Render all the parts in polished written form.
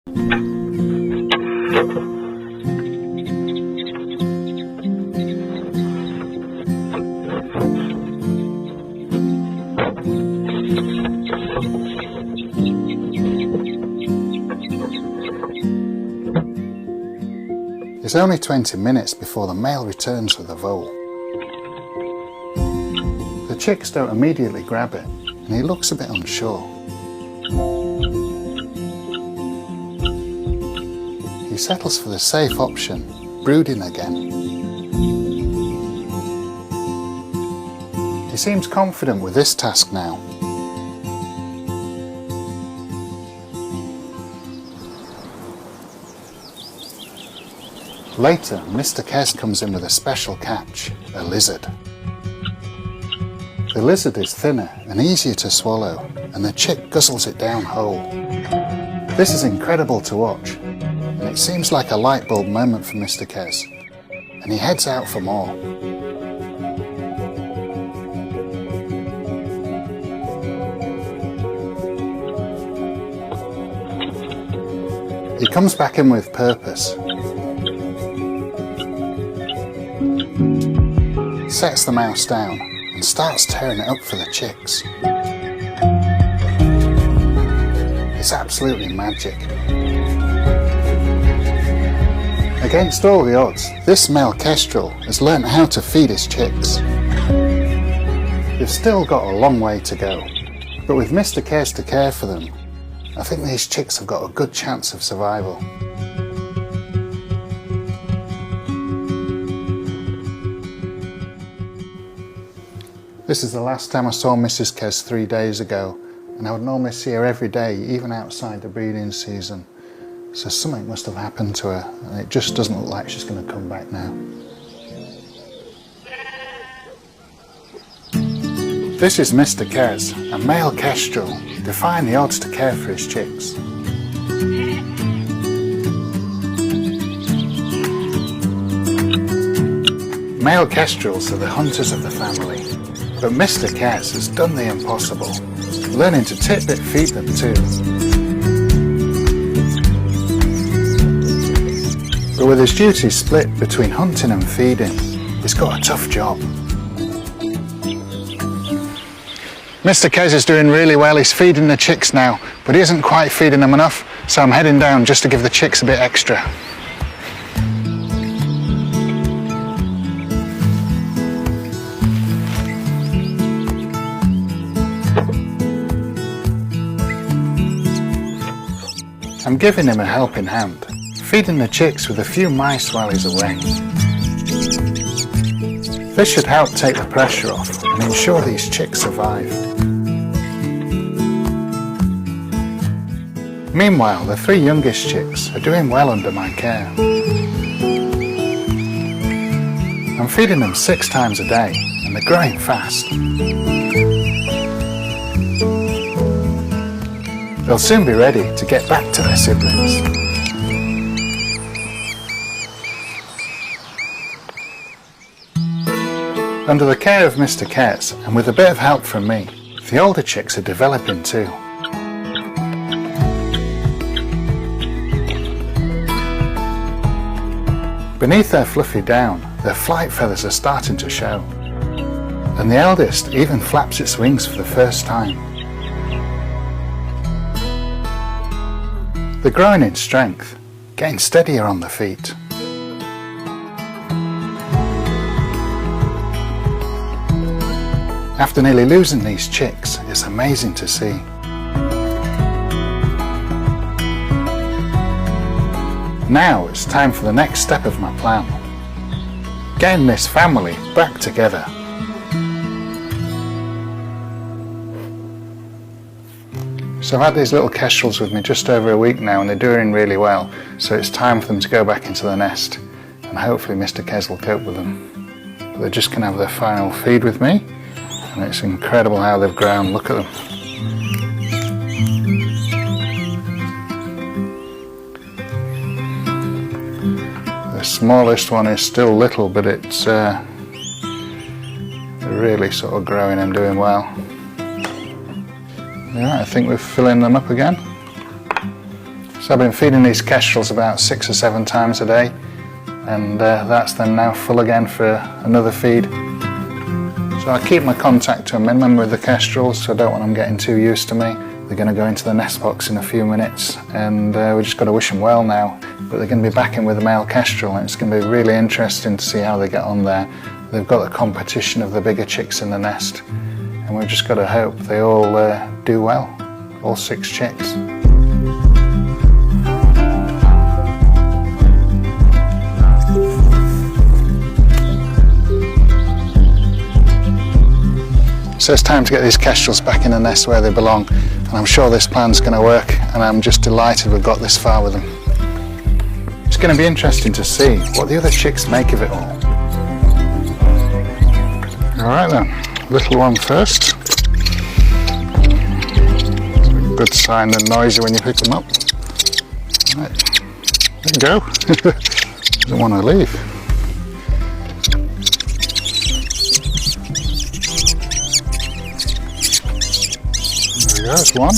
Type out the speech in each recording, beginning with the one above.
It's only 20 minutes before the male returns with a vole. The chicks don't immediately grab it, and he looks a bit unsure. He settles for the safe option, brooding again. He seems confident with this task now. Later, Mr. Kes comes in with a special catch, a lizard. The lizard is thinner and easier to swallow, and the chick guzzles it down whole. This is incredible to watch, and it seems like a light bulb moment for Mr. Kes, and he heads out for more. He comes back in with purpose. Sets the mouse down and starts tearing it up for the chicks. It's absolutely magic. Against all the odds, this male kestrel has learnt how to feed his chicks. They've still got a long way to go, but with Mr. Kes to care for them, I think these chicks have got a good chance of survival. This is the last time I saw Mrs. Kes 3 days ago, and I would normally see her every day, even outside the breeding season. So something must have happened to her, and it just doesn't look like she's going to come back now. This is Mr. Kes, a male kestrel, defying the odds to care for his chicks. Male kestrels are the hunters of the family. But Mr. Kes has done the impossible, learning to tit-bit feed them too. But with his duties split between hunting and feeding, he's got a tough job. Mr. Kes is doing really well. He's feeding the chicks now, but he isn't quite feeding them enough, so I'm heading down just to give the chicks a bit extra. I'm giving him a helping hand, feeding the chicks with a few mice while he's away. This should help take the pressure off and ensure these chicks survive. Meanwhile, the 3 youngest chicks are doing well under my care. I'm feeding them 6 times a day, and they're growing fast. They'll soon be ready to get back to their siblings. Under the care of Mr. Kes, and with a bit of help from me, the older chicks are developing too. Beneath their fluffy down, their flight feathers are starting to show, and the eldest even flaps its wings for the first time. They're growing in strength, getting steadier on their feet. After nearly losing these chicks, it's amazing to see. Now it's time for the next step of my plan. Getting this family back together. So I've had these little kestrels with me just over a week now, and they're doing really well. So it's time for them to go back into the nest, and hopefully Mr. Kes will cope with them. But they're just going to have their final feed with me, and it's incredible how they've grown. Look at them. The smallest one is still little, but it's really sort of growing and doing well. Yeah, I think we're filling them up again. So So I've been feeding these kestrels about 6 or 7 times a day, and that's them now full again for another feed. So I keep my contact to a minimum with the kestrels, so I don't want them getting too used to me. They're going to go into the nest box in a few minutes, and we just got to wish them well now. But they're going to be back in with the male kestrel, and it's going to be really interesting to see how they get on there. They've got the competition of the bigger chicks in the nest, and we've just got to hope they all do well, all 6 chicks. So it's time to get these kestrels back in the nest where they belong, and I'm sure this plan's going to work, and I'm just delighted we've got this far with them. It's going to be interesting to see what the other chicks make of it all. Alright then, little one first. It's a good sign they're noisy when you pick them up. Right. There you go. Doesn't want to leave. There we go, that's one.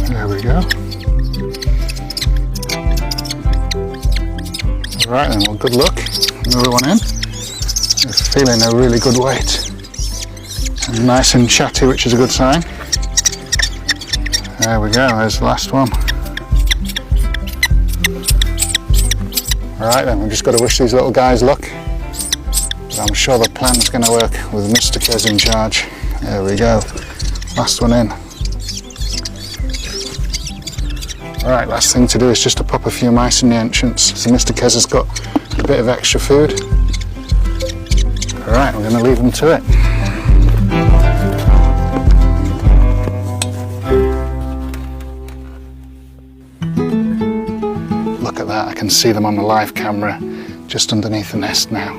There we go. Alright then, well, good luck. Another one in. They're feeling a really good weight. And nice and chatty, which is a good sign. There we go, there's the last one. Alright then, we've just got to wish these little guys luck. But I'm sure the plan's going to work with Mr. Kez in charge. There we go, last one in. Alright, last thing to do is just to pop a few mice in the entrance. So Mr. Kez has got a bit of extra food. Alright, we're going to leave them to it. Look at that, I can see them on the live camera just underneath the nest now.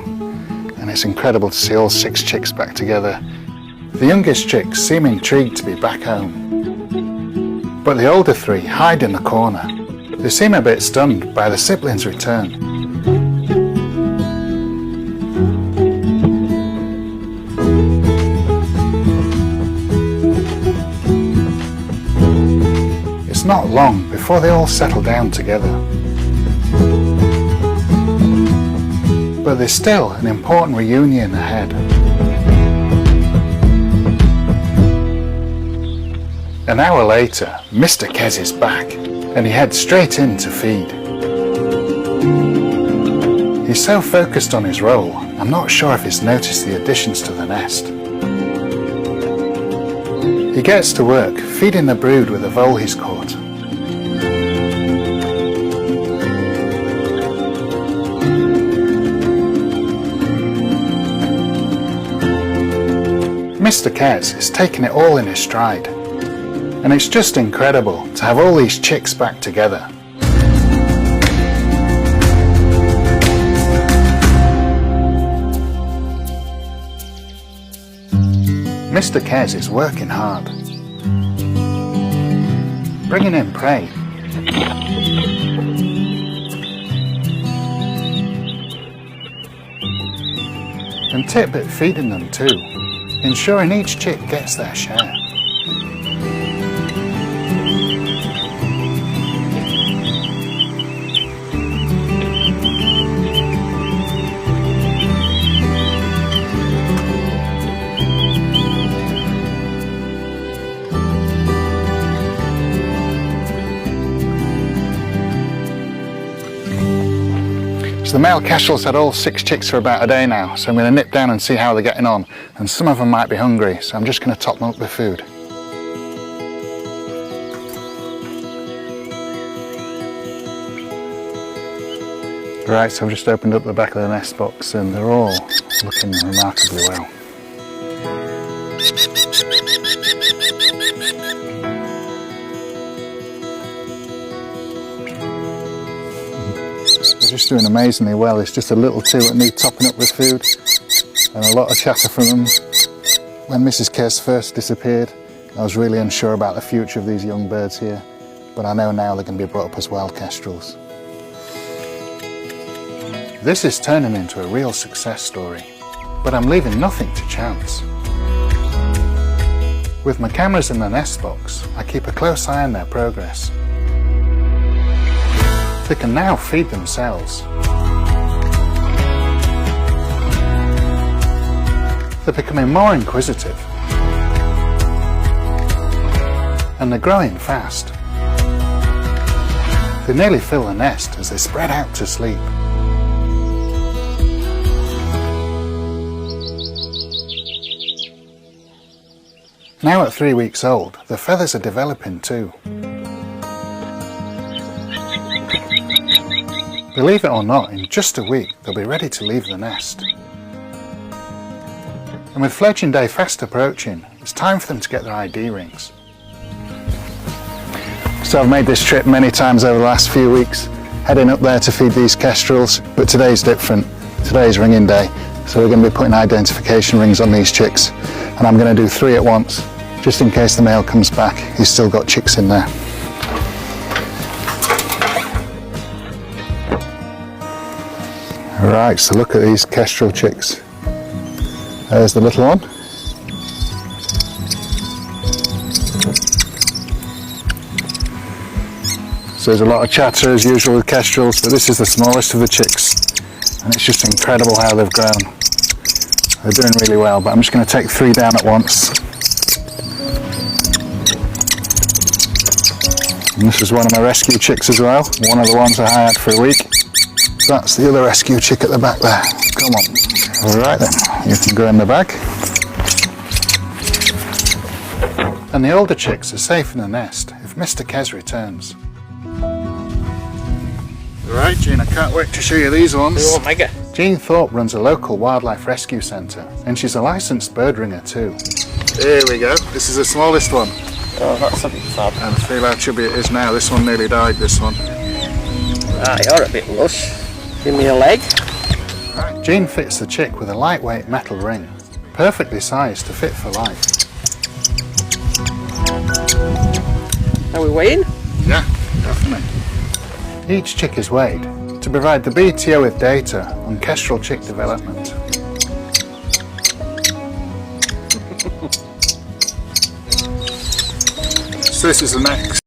And it's incredible to see all 6 chicks back together. The youngest chicks seem intrigued to be back home, but the older 3 hide in the corner. They seem a bit stunned by the siblings' return. It's not long before they all settle down together. But there's still an important reunion ahead. An hour later, Mr. Kez is back, and he heads straight in to feed. He's so focused on his role, I'm not sure if he's noticed the additions to the nest. He gets to work, feeding the brood with a vole he's caught. Mr. Kez is taking it all in his stride. And it's just incredible to have all these chicks back together. Mr. Kez is working hard, bringing in prey, and tit-bit feeding them too, ensuring each chick gets their share. So the male kestrel's had all 6 chicks for about a day now, so I'm going to nip down and see how they're getting on, and some of them might be hungry, so I'm just going to top them up with food. Right, so I've just opened up the back of the nest box and they're all looking remarkably well. They're just doing amazingly well. It's just a little 2 that need topping up with food, and a lot of chatter from them. When Mrs. Kez first disappeared, I was really unsure about the future of these young birds here, but I know now they're going to be brought up as wild kestrels. This is turning into a real success story, but I'm leaving nothing to chance. With my cameras in the nest box, I keep a close eye on their progress. They can now feed themselves. They're becoming more inquisitive. And they're growing fast. They nearly fill the nest as they spread out to sleep. Now at 3 weeks old, the feathers are developing too. Believe it or not, in just a week they'll be ready to leave the nest. And with fledging day fast approaching, it's time for them to get their ID rings. So I've made this trip many times over the last few weeks, heading up there to feed these kestrels, but today's different. Today's ringing day, so we're going to be putting identification rings on these chicks, and I'm going to do 3 at once, just in case the male comes back, he's still got chicks in there. Right, so look at these kestrel chicks. There's the little one. So there's a lot of chatter as usual with kestrels, but this is the smallest of the chicks. And it's just incredible how they've grown. They're doing really well, but I'm just going to take 3 down at once. And this is one of my rescue chicks as well, one of the ones I hired for a week. That's the other rescue chick at the back there. Come on. Alright then, you can go in the bag. And the older chicks are safe in the nest if Mr. Kes returns. Right, Jean, I can't wait to show you these ones. Oh, mega. Jean Thorpe runs a local wildlife rescue centre, and she's a licensed bird ringer too. Here we go, this is the smallest one. Oh, that's a bit fab. And feel how chubby it is now. This one nearly died, this one. Ah, you're a bit lush. Give me a leg. Right. Jean fits the chick with a lightweight metal ring, perfectly sized to fit for life. Are we weighing? Yeah, definitely. Each chick is weighed to provide the BTO with data on kestrel chick development. So this is the next